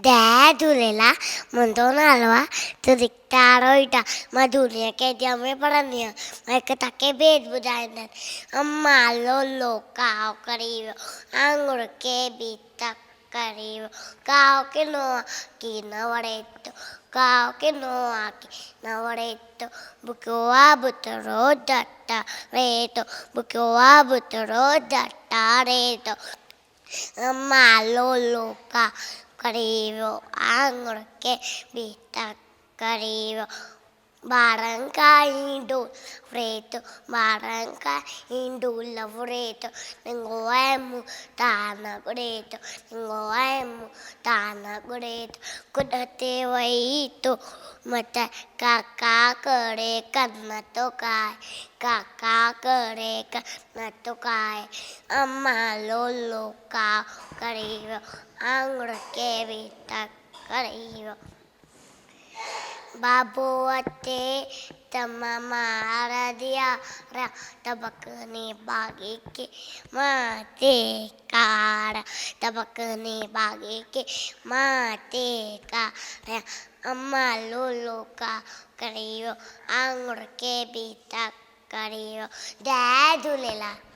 जय झूलेलाल। मुंहिंजो नालो आहे त्रिकटा रोहिटा। मां जूनियर केजी में पढ़ंदी आहियां। मां हिकु तव्हांखे भेद ॿुधाईंदा आहिनि। अम्मा लोलो काओ करे वियो, आंगुर के बि तक करे वियो, काओ किनो की न वणे थो, काओ किनो की न वणे थो, बुकियो आहे बुतरो जटा रे थो, बुकियो आहे बुतरो जटा रे थो। अम्मा लोलो का करे वियो, आंगुर के बि तक करे वियो, ॿारनि खां ईंदो फुरे थो, ॿारनि खां ईंदो लफुरे थो, निंगो आहे मूं तान घुरे थो, निंगो आहे मूं तान घुरे थो, कुॾ ते वही थो मत काका करे कन थो खाए, काका करे कन थो खाए। अम्मा लोलो काओ करे वियो, आंगुर के बि तक करे वियो, बाबो अचे त मार दिया तबकने बागे के माते कार, तबकने बागे के माते कार। अम्मा लोलो का करे वियो, आंगुर के बि तक करे वियो। जय झूलेलाल।